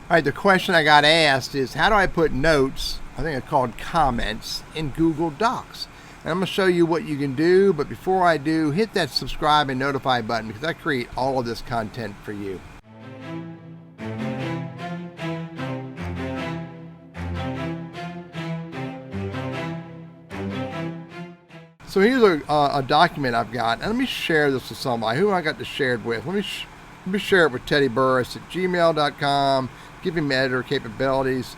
All right, the question I got asked is, how do I put notes, I think it's called comments, in Google Docs? And I'm going to show you what you can do, but before I do, hit that subscribe and notify button because I create all of this content for you. So here's a document I've got, and let me share this with somebody. Who I got to share it with? Let me share it with Teddy Burris at gmail.com. Give him editor capabilities.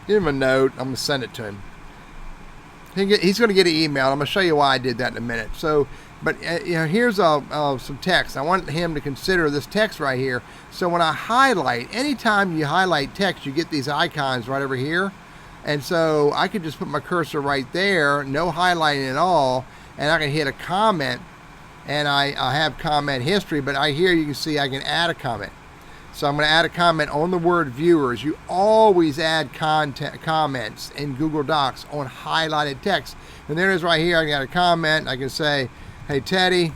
Give him a note. I'm going to send it to him. He's going to get an email. I'm going to show you why I did that in a minute. So, but here's some text. I want him to consider this text right here. So when I highlight, anytime you highlight text, you get these icons right over here. And so I could just put my cursor right there, no highlighting at all, and I can hit a comment, and I have comment history, but here you can see I can add a comment. So I'm going to add a comment on the word viewers. You always add comments in Google Docs on highlighted text. And there it is right here. I got a comment. I can say, hey, Teddy,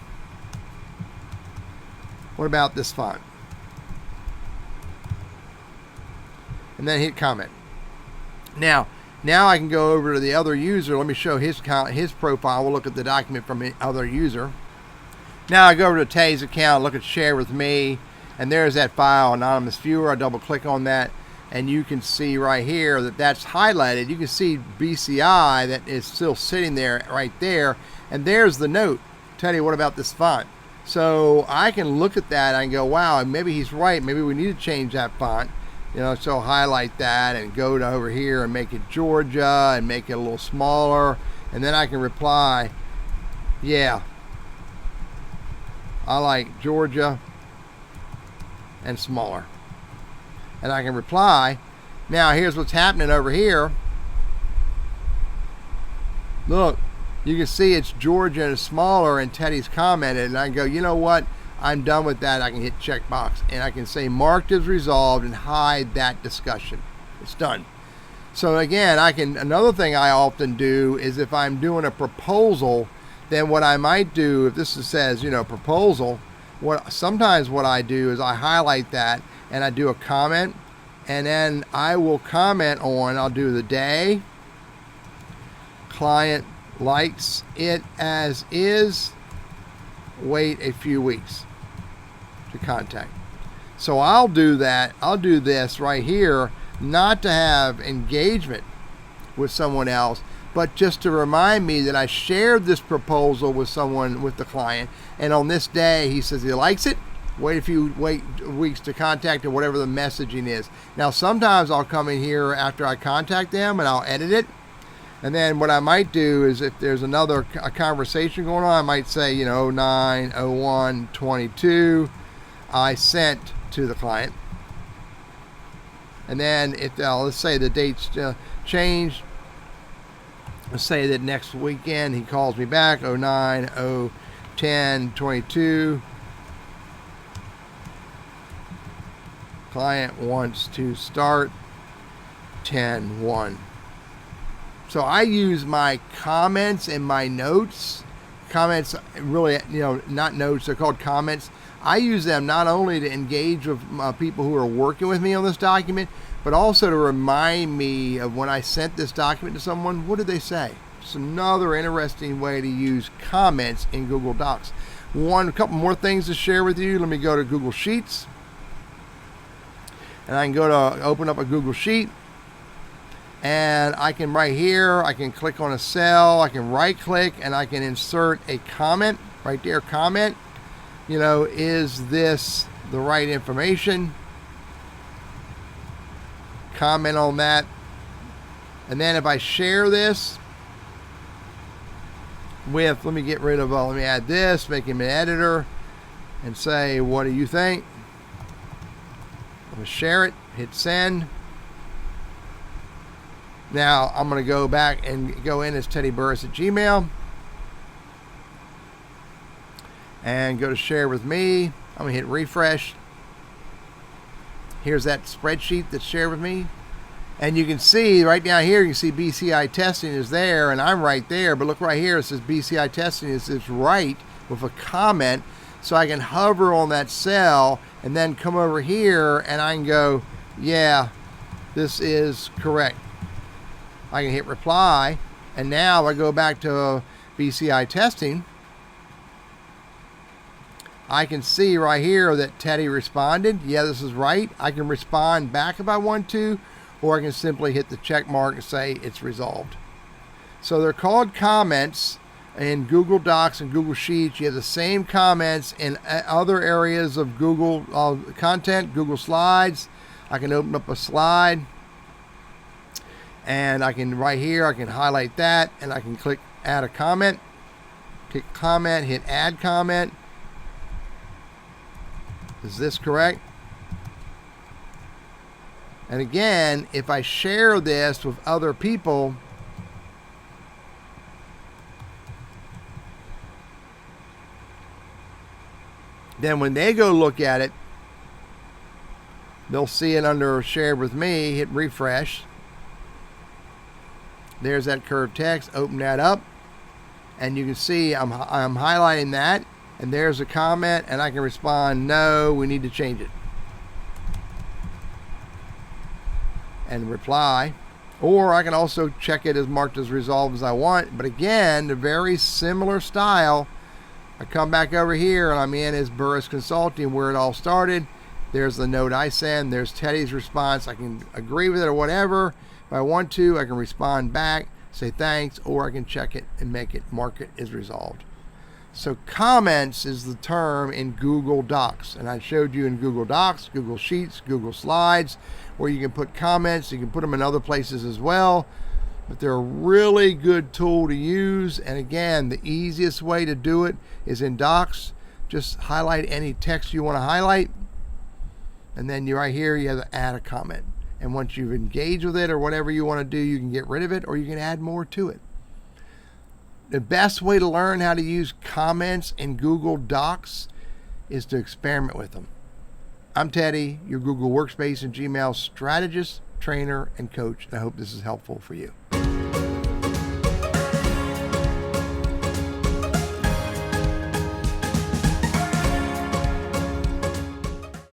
what about this font? And then hit comment. Now I can go over to the other user. Let me show his profile. We'll look at the document from the other user. Now I go over to Teddy's account, look at share with me, and there's that file, anonymous viewer. I double click on that, and you can see right here that that's highlighted. You can see BCI that is still sitting there right there, and there's the note. Teddy, what about this font? So I can look at that and go, wow, maybe he's right. Maybe we need to change that font. So highlight that and go to over here and make it Georgia and make it a little smaller, and then I can reply, yeah, I like Georgia and smaller. And I can reply. Now here's what's happening over here. Look, you can see it's Georgia and smaller, and Teddy's commented, and I go, you know what? I'm done with that. I can hit checkbox, and I can say marked as resolved and hide that discussion. It's done. So again, another thing I often do is if I'm doing a proposal, then what I might do, if this says, proposal, sometimes what I do is I highlight that and I do a comment, and then I will comment on, I'll do the day, client likes it as is, wait a few weeks to contact. So I'll do that. I'll do this right here, not to have engagement with someone else, but just to remind me that I shared this proposal with someone, with the client, and on this day he says he likes it, wait weeks to contact, or whatever the messaging is. Now sometimes I'll come in here after I contact them and I'll edit it, and then what I might do is if there's a conversation going on, I might say 09/01/22 I sent to the client, and then if let's say the date's changed. Let's say that next weekend he calls me back, 09/0/10/22. Client wants to start 10/1. So I use my comments and my notes. Comments, really, not notes, they're called comments. I use them not only to engage with people who are working with me on this document, but also to remind me of when I sent this document to someone, what did they say? It's another interesting way to use comments in Google Docs. A couple more things to share with you. Let me go to Google Sheets. And I can go to open up a Google Sheet. And I can right here, I can click on a cell, I can right click, and I can insert a comment right there, comment. Is this the right information? Comment on that. And then if I share this with, let me add this, make him an editor, and say, what do you think? I'm going to share it, hit send. Now I'm going to go back and go in as Teddy Burris at Gmail and go to share with me. I'm going to hit refresh. Here's that spreadsheet that's shared with me. And you can see right down here, you can see BCI testing is there, and I'm right there. But look right here, it says BCI testing is right with a comment. So I can hover on that cell and then come over here and I can go, yeah, this is correct. I can hit reply, and now I go back to BCI testing. I can see right here that Teddy responded. Yeah, this is right. I can respond back if I want to, or I can simply hit the check mark and say it's resolved. So they're called comments in Google Docs and Google Sheets. You have the same comments in other areas of Google content, Google Slides. I can open up a slide, and I can, right here, I can highlight that, and I can click add a comment. Click comment, hit add comment. Is this correct? And again, if I share this with other people, then when they go look at it, they'll see it under shared with me. Hit refresh. There's that curved text. Open that up, and you can see I'm highlighting that, and there's a comment, and I can respond, no, we need to change it, and reply. Or I can also check it as marked as resolved as I want. But again, a very similar style. I come back over here and I'm in as Burris Consulting, where it all started. There's the note I send. There's Teddy's response. I can agree with it or whatever. If I want to, I can respond back, say thanks, or I can check it and make it, mark it as resolved. So comments is the term in Google Docs. And I showed you in Google Docs, Google Sheets, Google Slides, where you can put comments. You can put them in other places as well. But they're a really good tool to use. And again, the easiest way to do it is in Docs. Just highlight any text you want to highlight. And then you right here, you have to add a comment. And once you've engaged with it or whatever you want to do, you can get rid of it or you can add more to it. The best way to learn how to use comments in Google Docs is to experiment with them. I'm Teddy, your Google Workspace and Gmail strategist, trainer, and coach. And I hope this is helpful for you.